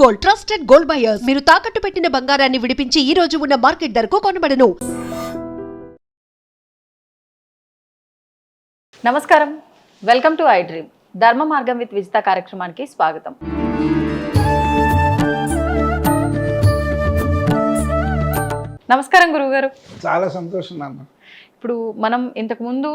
Gold, trusted gold buyers. మీరు తాకట్టు పెట్టిన బంగారాన్ని విడిపించి ఈ రోజు ఉన్న మార్కెట్ ధరకు కొనబడను. నమస్కారం, వెల్కమ్ టు ఐ డ్రీమ్. ధర్మ మార్గం విత్ విజిత కార్యక్రమానికి స్వాగతం. నమస్కారం గురువుగారు. చాలా సంతోషం నాన్న. ఇప్పుడు మనం ఇంతకుముందు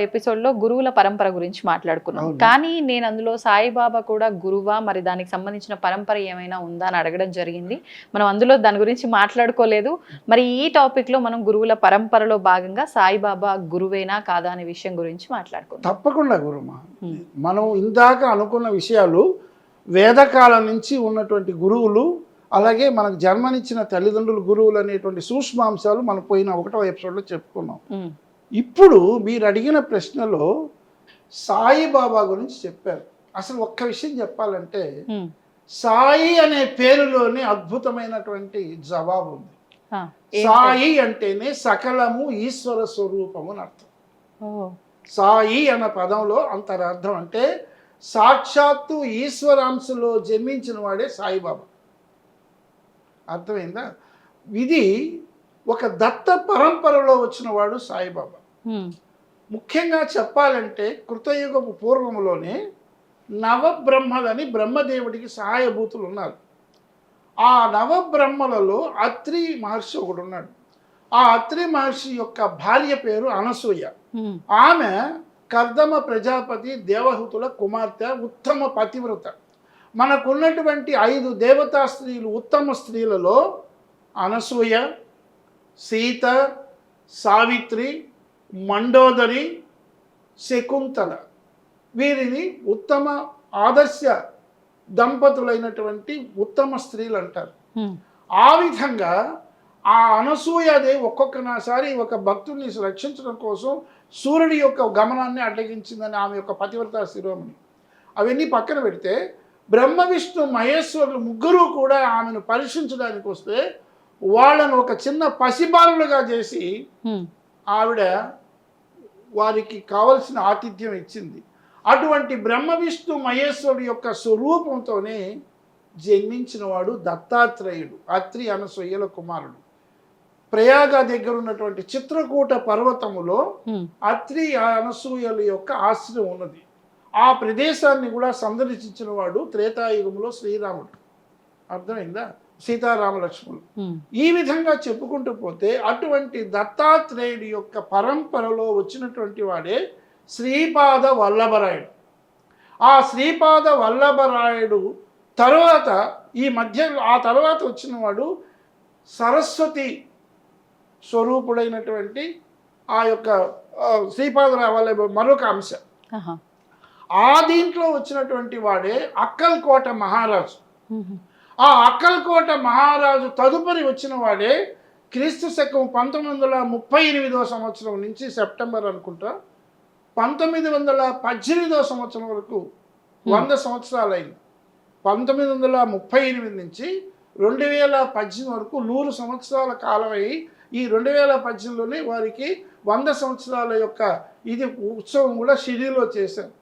ఎపిసోడ్లో గురువుల పరంపర గురించి మాట్లాడుకున్నాం. కానీ నేను అందులో సాయిబాబా కూడా గురువా, మరి దానికి సంబంధించిన పరంపర ఏమైనా ఉందా అని అడగడం జరిగింది. మనం అందులో దాని గురించి మాట్లాడుకోలేదు. మరి ఈ టాపిక్లో మనం గురువుల పరంపరలో భాగంగా సాయిబాబా గురువేనా కాదా అనే విషయం గురించి మాట్లాడుకుందాం. తప్పకుండా గురుమా. మనం ఇందాక అనుకున్న విషయాలు వేదకాలం నుంచి ఉన్నటువంటి గురువులు, అలాగే మనకు జన్మనిచ్చిన తల్లిదండ్రులు గురువులు అనేటువంటి సూక్ష్మాంశాలు మనం పోయిన 1వ ఎపిసోడ్లో చెప్పుకున్నాం. ఇప్పుడు మీరు అడిగిన ప్రశ్నలో సాయిబాబా గురించి చెప్పారు. అసలు ఒక్క విషయం చెప్పాలంటే సాయి అనే పేరులోనే అద్భుతమైనటువంటి జవాబు ఉంది. సాయి అంటేనే సకలము ఈశ్వర స్వరూపము అని అర్థం. సాయి అన్న పదంలో అంతరార్థం అంటే సాక్షాత్తు ఈశ్వరాంశలో జన్మించిన వాడే సాయిబాబా. అర్థమైందా? ఇది ఒక దత్త పరంపరలో వచ్చిన వాడు సాయిబాబా. ముఖ్యంగా చెప్పాలంటే కృతయుగపు పూర్వములోనే నవబ్రహ్మలని బ్రహ్మదేవుడికి సహాయభూతులు ఉన్నారు. ఆ నవబ్రహ్మలలో అత్రి మహర్షి ఒకడు ఉన్నాడు. ఆ అత్రి మహర్షి యొక్క భార్య పేరు అనసూయ. ఆమె కర్దమ ప్రజాపతి దేవహూతుల కుమార్తె, ఉత్తమ పతివ్రత. మనకున్నటువంటి 5 దేవతా స్త్రీలు, ఉత్తమ స్త్రీలలో అనసూయ, సీత, సావిత్రి, మండోదరి, శకుంతల, వీరిని ఉత్తమ ఆదర్శ దంపతులైనటువంటి ఉత్తమ స్త్రీలు అంటారు. ఆ విధంగా ఆ అనసూయాదేవి ఒక్కొక్కసారి ఒక భక్తుడిని రక్షించడం కోసం సూర్యుడి యొక్క గమనాన్ని అడ్డగించిందని ఆమె యొక్క పతివ్రత శిరోమణి. అవన్నీ పక్కన పెడితే బ్రహ్మ విష్ణు మహేశ్వరులు ముగ్గురు కూడా ఆమెను పరీక్షించడానికి వస్తే వాళ్ళను ఒక చిన్న పసిబాలులుగా చేసి ఆవిడ వారికి కావలసిన ఆతిథ్యం ఇచ్చింది. అటువంటి బ్రహ్మ విష్ణు మహేశ్వరుడు యొక్క స్వరూపంతోనే జన్మించిన వాడు దత్తాత్రేయుడు, అత్రి అనసూయల కుమారుడు. ప్రయాగ దగ్గర ఉన్నటువంటి చిత్రకూట పర్వతములో అత్రి అనసూయల యొక్క ఆశ్రమం ఉన్నది. ఆ ప్రదేశాన్ని కూడా సందర్శించిన వాడు త్రేతాయుగంలో శ్రీరాముడు. అర్థమైందా? సీతారామ లక్ష్మణులు. ఈ విధంగా చెప్పుకుంటూ పోతే అటువంటి దత్తాత్రేయుడి యొక్క పరంపరలో వచ్చినటువంటి వాడే శ్రీపాద వల్లభరాయుడు. ఆ శ్రీపాద వల్లభరాయుడు తర్వాత ఆ తర్వాత వచ్చిన వాడు సరస్వతి స్వరూపుడైనటువంటి ఆ యొక్క శ్రీపాద వల్లభ మరొక అంశ. ఆ దీంట్లో వచ్చినటువంటి వాడే అక్కల్కోట మహారాజు. ఆ అక్కల్కోట మహారాజు తదుపరి వచ్చిన వాడే క్రీస్తు శకం 1938వ సంవత్సరం నుంచి సెప్టెంబర్ అనుకుంటా 1918వ సంవత్సరం వరకు 100 సంవత్సరాలైంది. 1938 నుంచి 2018 వరకు 100 సంవత్సరాల కాలమై ఈ 2018లోనే వారికి 100 సంవత్సరాల యొక్క ఇది ఉత్సవం కూడా షిరిడీలో చేశారు.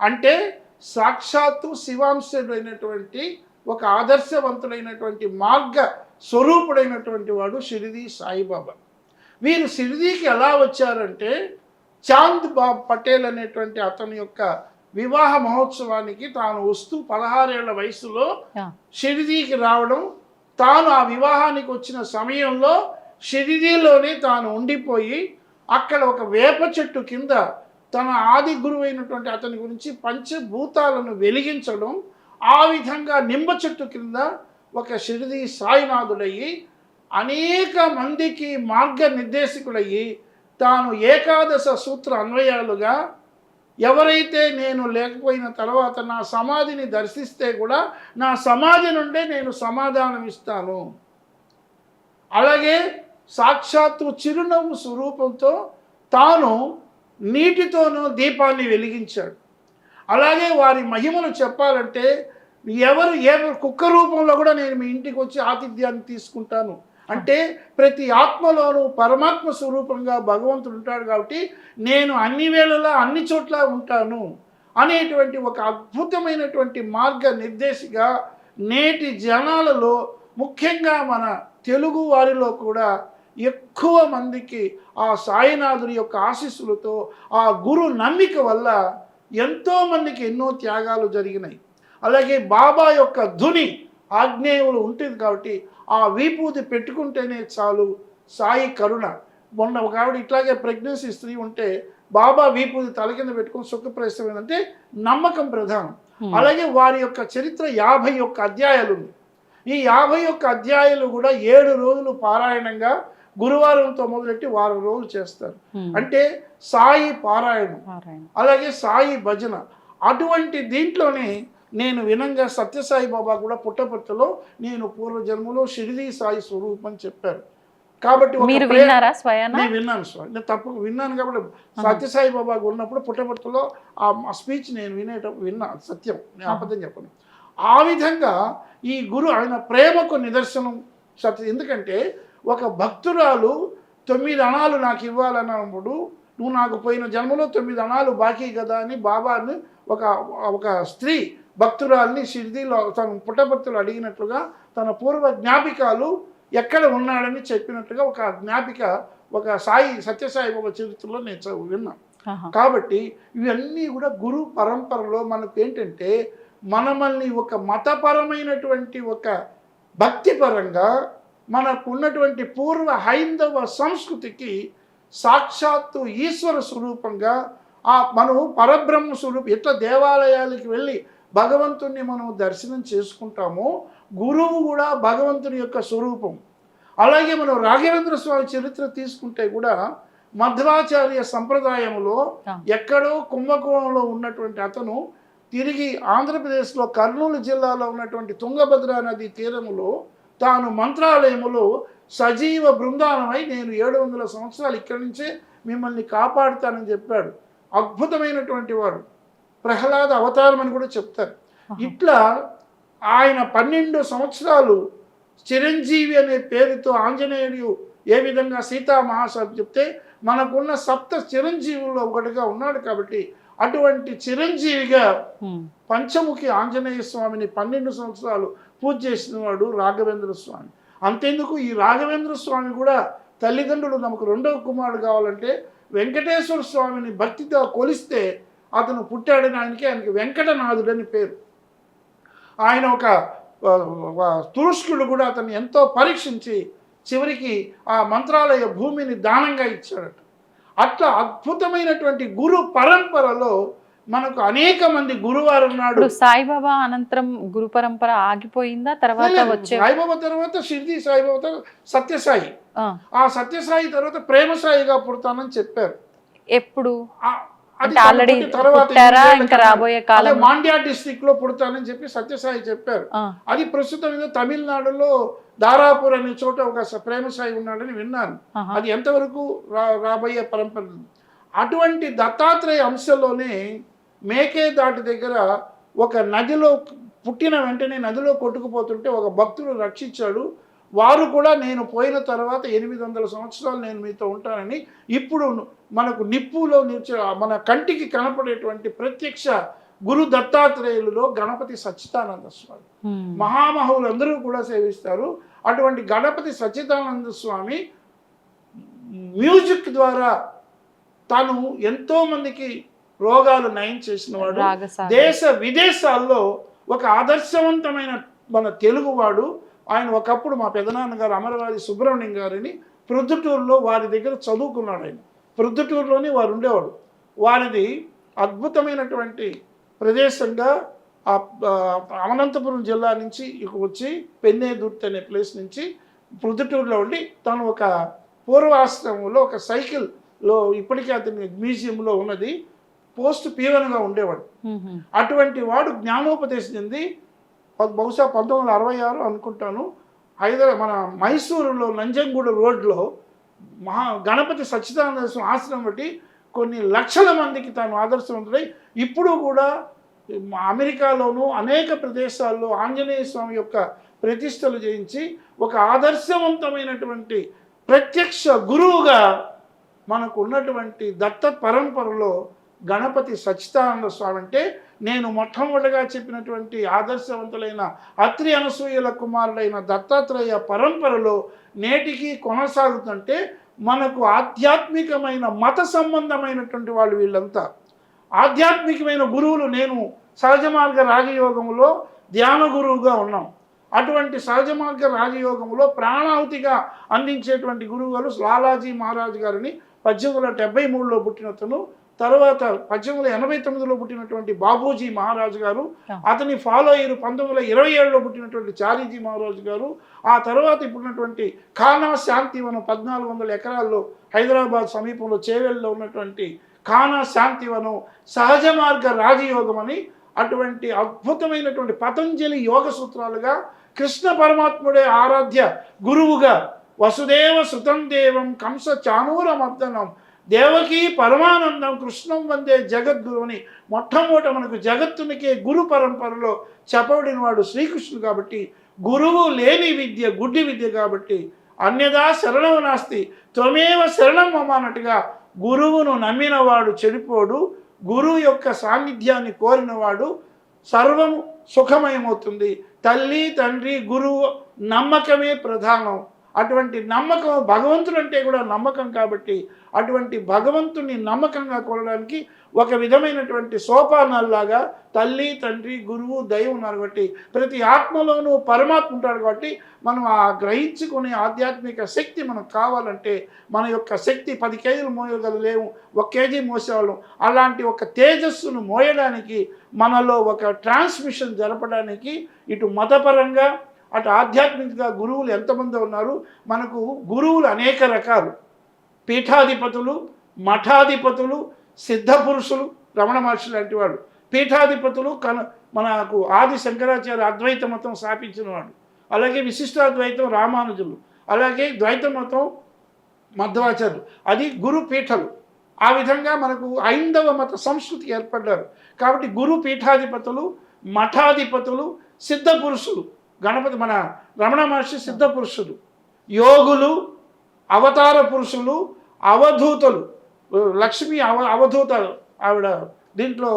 అంటే సాక్షాత్తు శివాంశుడైనటువంటి ఒక ఆదర్శవంతుడైనటువంటి మార్గ స్వరూపుడైనటువంటి వాడు షిరిడీ సాయిబాబా. వీరు షిరిడీకి ఎలా వచ్చారంటే చాంద్ బాబ్ పటేల్ అనేటువంటి అతని యొక్క వివాహ మహోత్సవానికి తాను వస్తూ 16 ఏళ్ల వయసులో షిరిడీకి రావడం, తాను ఆ వివాహానికి వచ్చిన సమయంలో షిరిడీలోనే తాను ఉండిపోయి అక్కడ ఒక వేప చెట్టు కింద తన ఆది గురువు అయినటువంటి అతని గురించి పంచభూతాలను వెలిగించడం, ఆ విధంగా నింబ చెట్టు కింద ఒక షిరిడీ సాయినాథుడయ్యి అనేక మందికి మార్గ నిర్దేశకుడయ్యి తాను ఏకాదశ సూత్ర అన్వయాలుగా ఎవరైతే నేను లేకపోయిన తర్వాత నా సమాధిని దర్శిస్తే కూడా నా సమాధి నుండే నేను సమాధానం ఇస్తాను. అలాగే సాక్షాత్తు చిరునవ్వు స్వరూపంతో తాను నీటితోనూ దీపాన్ని వెలిగించాడు. అలాగే వారి మహిమలు చెప్పాలంటే ఎవరు కుక్క రూపంలో కూడా నేను మీ ఇంటికి వచ్చి ఆతిథ్యాన్ని తీసుకుంటాను అంటే ప్రతి ఆత్మలోనూ పరమాత్మ స్వరూపంగా భగవంతుడు ఉంటాడు కాబట్టి నేను అన్ని వేళలా అన్ని చోట్ల ఉంటాను అనేటువంటి ఒక అద్భుతమైనటువంటి మార్గ నిర్దేశిగా నేటి జనాలలో ముఖ్యంగా మన తెలుగు వారిలో కూడా ఎక్కువ మందికి ఆ సాయినాథుని యొక్క ఆశీస్సులతో ఆ గురు నమ్మిక వల్ల ఎంతోమందికి ఎన్నో త్యాగాలు జరిగినాయి. అలాగే బాబా యొక్క ధుని ఆగ్నేయులు ఉంటుంది కాబట్టి ఆ విభూతి పెట్టుకుంటేనే చాలు సాయి కరుణ. మొన్న ఒక ఆవిడ ఇట్లాగే ప్రెగ్నెన్సీ స్త్రీ ఉంటే బాబా విభూతి తల కింద పెట్టుకుని సుఖప్రవేశం ఏంటంటే నమ్మకం ప్రధానం. అలాగే వారి యొక్క చరిత్ర 51 అధ్యాయాలు ఉంది. ఈ 51 అధ్యాయాలు కూడా 7 రోజులు పారాయణంగా గురువారంతో మొదలెట్టి వారం రోజులు చేస్తారు. అంటే సాయి పారాయణం, అలాగే సాయి భజన. అటువంటి దీంట్లోనే నేను వినంగా సత్యసాయి బాబా కూడా పుట్టపర్తిలో నేను పూర్వజన్మలో షిరిడి సాయి స్వరూపం చెప్పారు. కాబట్టి మీరు విన్నారా స్వయానా? నేను విన్నాను స్వామి, నేను తప్పక విన్నాను. కాబట్టి సత్యసాయి బాబా ఉన్నప్పుడు పుట్టపర్తిలో ఆ స్పీచ్ నేను విన్నా. సత్యం, నేను అబద్ధం చెప్పను. ఆ విధంగా ఈ గురు ఆయన ప్రేమకు నిదర్శనం సత్యం. ఎందుకంటే ఒక భక్తురాలు 9 అణాలు నాకు ఇవ్వాలన్నప్పుడు నువ్వు నాకు పోయిన జన్మలో 9 అణాలు బాకీ కదా అని బాబాని ఒక స్త్రీ భక్తురాల్ని షిర్డీలో తను పుట్టపర్తిలో అడిగినట్లుగా తన పూర్వ జ్ఞాపికాలు ఎక్కడ ఉన్నాడని చెప్పినట్టుగా ఒక జ్ఞాపిక ఒక సత్యసాయి బాబా చరిత్రలో నేను విన్నాను. కాబట్టి ఇవన్నీ కూడా గురు పరంపరలో మనకు ఏంటంటే మనల్ని ఒక మతపరమైనటువంటి ఒక భక్తిపరంగా మనకున్నటువంటి పూర్వ హైందవ సంస్కృతికి సాక్షాత్తు ఈశ్వర స్వరూపంగా మనము పరబ్రహ్మ స్వరూపం ఎట్లా దేవాలయాలకు వెళ్ళి భగవంతుణ్ణి మనం దర్శనం చేసుకుంటామో గురువు కూడా భగవంతుని యొక్క స్వరూపం. అలాగే మనం రాఘవేంద్ర స్వామి చరిత్ర తీసుకుంటే కూడా మధ్వాచార్య సంప్రదాయంలో ఎక్కడో కుంభకోణంలో ఉన్నటువంటి అతను తిరిగి ఆంధ్రప్రదేశ్లో కర్నూలు జిల్లాలో ఉన్నటువంటి తుంగభద్ర నది తీరములో తాను మంత్రాలయములో సజీవ బృందానమై నేను 700 సంవత్సరాలు ఇక్కడి నుంచే మిమ్మల్ని కాపాడుతానని చెప్పాడు. అద్భుతమైనటువంటి వాడు, ప్రహ్లాద అవతారం అని కూడా చెప్తారు. ఇట్లా ఆయన 12 సంవత్సరాలు చిరంజీవి అనే పేరుతో ఆంజనేయుడు ఏ విధంగా సీతా మహాసభ చెప్తే మనకున్న 7 చిరంజీవుల్లో ఒకటిగా ఉన్నాడు. కాబట్టి అటువంటి చిరంజీవిగా పంచముఖి ఆంజనేయ స్వామిని 12 సంవత్సరాలు పూజ చేసిన వాడు రాఘవేంద్ర స్వామి. అంతేందుకు ఈ రాఘవేంద్ర స్వామి కూడా తల్లిదండ్రులు நமకు 2వ కుమారుడు కావాలంటే వెంకటేశ్వర స్వామిని భక్తితో కొలిస్తే అతను పుట్టాడని ఆయనకి వెంకటనాథుడని పేరు. ఆయన ఒక తురుష్కుడు కూడా అతను ఎంతో పరీక్షించి చివరికి ఆ మంత్రాలయ భూమిని దానంగా ఇచ్చాడట. అట్లా అద్భుతమైనటువంటి గురు పరంపరలో మనకు అనేక మంది గురువారు ఉన్నాడు. సాయిబాబా అనంతరం గురు పరంపర ఆగిపోయిందా? తర్వాత వచ్చే సాయిబాబా తర్వాత షిర్డీ సాయిబాబా తర్వాత సత్యసాయి, ఆ సత్యసాయి తర్వాత ప్రేమసాయిగా పుడతానని చెప్పారు. ఎప్పుడు? మాండ్యా డిస్ట్రిక్ట్ లో పుడతానని చెప్పి సత్యసాయి చెప్పారు. అది ప్రస్తుతం తమిళనాడులో దారాపూర్ అనే చోట ఒక ప్రేమసాయి ఉన్నాడని విన్నాను. అది ఎంతవరకు రాబోయే పరంపర. అటువంటి దత్తాత్రేయ అంశంలోనే మేకే దాటి దగ్గర ఒక నదిలో పుట్టిన వెంటనే నదిలో కొట్టుకుపోతుంటే ఒక భక్తుడు రక్షించాడు. వారు కూడా నేను పోయిన తర్వాత 800 సంవత్సరాలు నేను మీతో ఉంటానని ఇప్పుడు మనకు నిప్పులో మన కంటికి కనపడేటువంటి ప్రత్యక్ష గురు దత్తాత్రేయులలో గణపతి సచ్చిదానంద స్వామి మహామహులు అందరూ కూడా సేవిస్తారు. అటువంటి గణపతి సచ్చిదానంద స్వామి మ్యూజిక్ ద్వారా తాను ఎంతో మందికి రోగాలు నయం చేసిన వాడు. దేశ విదేశాల్లో ఒక ఆదర్శవంతమైన మన తెలుగువాడు. ఆయన ఒకప్పుడు మా పెదనాన్నగారు అమరవాది సుబ్రహ్మణ్యం గారిని ప్రొద్దుటూరులో వారి దగ్గర చదువుకున్నాడు. ఆయన ప్రొద్దుటూరులోనే వారు ఉండేవాడు. వారిది అద్భుతమైనటువంటి ప్రదేశంగా అనంతపురం జిల్లా నుంచి వచ్చి పెన్నేదుర్తి అనే ప్లేస్ నుంచి ప్రొద్దుటూరులో ఉండి తను ఒక పూర్వాశ్రమంలో ఒక సైకిల్లో ఇప్పటికీ అతని మ్యూజియంలో ఉన్నది పోస్ట్ పీవన్గా ఉండేవాడు. అటువంటి వాడు జ్ఞానోపదేశం చెంది బహుశా 1966 అనుకుంటాను మన మైసూరులో నంజంగూడ రోడ్లో గణపతి సచ్చిదానంద స్వామి ఆశ్రమం బట్టి కొన్ని లక్షల మందికి తాను ఆదర్శవంతుడై ఇప్పుడు కూడా అమెరికాలోనూ అనేక ప్రదేశాల్లో ఆంజనేయ స్వామి యొక్క ప్రతిష్టలు చేయించి ఒక ఆదర్శవంతమైనటువంటి ప్రత్యక్ష గురువుగా మనకు ఉన్నటువంటి దత్త పరంపరలో గణపతి సచ్చిదానంద స్వామి అంటే నేను మొట్టమొదటిగా చెప్పినటువంటి ఆదర్శవంతులైన అత్రి అనసూయల కుమారుడైన దత్తాత్రేయ పరంపరలో నేటికి కొనసాగుతుంటే మనకు ఆధ్యాత్మికమైన మత సంబంధమైనటువంటి వాళ్ళు వీళ్ళంతా ఆధ్యాత్మికమైన గురువులు. నేను సహజ మార్గ రాజయోగంలో ధ్యాన గురువుగా ఉన్నాం. అటువంటి సహజ మార్గ రాజయోగంలో ప్రాణాహుతిగా అందించేటువంటి గురువులు లాలాజీ మహారాజ్ గారిని 1873లో పుట్టినతను, తర్వాత 1889లో పుట్టినటువంటి బాబూజీ మహారాజు గారు, అతని ఫాలో అయ్యారు 1927లో పుట్టినటువంటి చారీజీ మహారాజు గారు, ఆ తర్వాత ఇప్పుడున్నటువంటి ఖానా శాంతివనం 1400 ఎకరాల్లో హైదరాబాద్ సమీపంలో చేవెళ్ళలో ఉన్నటువంటి ఖానా శాంతివనం సహజ మార్గ రాజయోగం అని అటువంటి అద్భుతమైనటువంటి పతంజలి యోగ సూత్రాలుగా కృష్ణ పరమాత్ముడే ఆరాధ్య గురువుగా వసుదేవ సుతం దేవం కంస చానూరమర్దనం దేవకీ పరమానందం కృష్ణం వందే జగద్గురు అని మొట్టమొదట మనకు జగత్తునికే గురు పరంపరలో చెప్పబడిన వాడు శ్రీకృష్ణుడు. కాబట్టి గురువు లేని విద్య గుడ్డి విద్య. కాబట్టి అన్యదా శరణం నాస్తి త్వమేవ శరణం మమ అన్నట్టుగా గురువును నమ్మినవాడు చెడిపోడు, గురువు యొక్క సాన్నిధ్యాన్ని కోరినవాడు సర్వము సుఖమయమవుతుంది. తల్లి తండ్రి గురువు నమ్మకమే ప్రధానం. అటువంటి నమ్మకం భగవంతుడు అంటే కూడా నమ్మకం. కాబట్టి అటువంటి భగవంతుని నమ్మకంగా కొనడానికి ఒక విధమైనటువంటి సోపానాల్లాగా తల్లి తండ్రి గురువు దైవం ఉన్నారు. కాబట్టి ప్రతి ఆత్మలోనూ పరమాత్మ ఉంటాడు. కాబట్టి మనం ఆ గ్రహించుకునే ఆధ్యాత్మిక శక్తి మనకు కావాలంటే మన యొక్క శక్తి 10 కేజీలు మోయగలలేము, 1 కేజీ మోసేవాళ్ళం. అలాంటి ఒక తేజస్సును మోయడానికి మనలో ఒక ట్రాన్స్మిషన్ జరపడానికి ఇటు మతపరంగా అటు ఆధ్యాత్మికంగా గురువులు ఎంతమంది ఉన్నారు. మనకు గురువులు అనేక రకాలు. పీఠాధిపతులు, మఠాధిపతులు, సిద్ధపురుషులు, రమణ మహర్షి లాంటి వాడు. పీఠాధిపతులు మనకు ఆది శంకరాచార్య అద్వైత మతం స్థాపించిన వాడు. అలాగే విశిష్టాద్వైతం రామానుజులు, అలాగే ద్వైత మతం మధ్వాచార్యులు. అది గురు పీఠలు. ఆ విధంగా మనకు ఐందవ మత సంస్కృతి ఏర్పడ్డారు. కాబట్టి గురు పీఠాధిపతులు, మఠాధిపతులు, సిద్ధపురుషులు. గణపతి మన రమణ మహర్షి సిద్ధపురుషులు, యోగులు, అవతార పురుషులు, అవధూతలు. లక్ష్మి అవధూత ఆవిడ దీంట్లో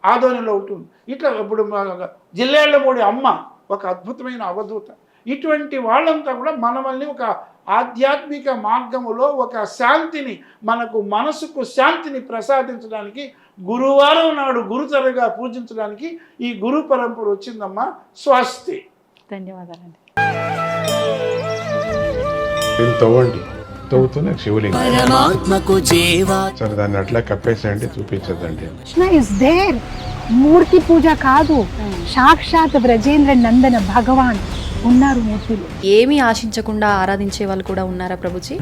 ఆదోనిలో ఉంటుంది. ఇట్లా ఇప్పుడు జిల్లేళ్లమూడి అమ్మ ఒక అద్భుతమైన అవధూత. ఇటువంటి వాళ్ళంతా కూడా మనల్ని ఒక ఆధ్యాత్మిక మార్గములో ఒక శాంతిని, మనకు మనసుకు శాంతిని ప్రసాదించడానికి గురువారం నాడు గురుతరగా పూజించడానికి ఈ గురు పరంపర వచ్చిందమ్మా. స్వస్తి. ధన్యవాదాలండి. తవ్వండి, తవ్వుతున్న శివలింగం. సరే దాన్ని అట్లా కప్పేసేయండి, చూపించదండి. Krishna is there. మూర్తి పూజ కాదు, సాక్షాత్ బ్రజేంద్ర నందన భగవాన్ ఉన్నారు మూర్తిలో. ఏమీ ఆశించకుండా ఆరాధించే వాళ్ళు కూడా ఉన్నారా ప్రభుజీ?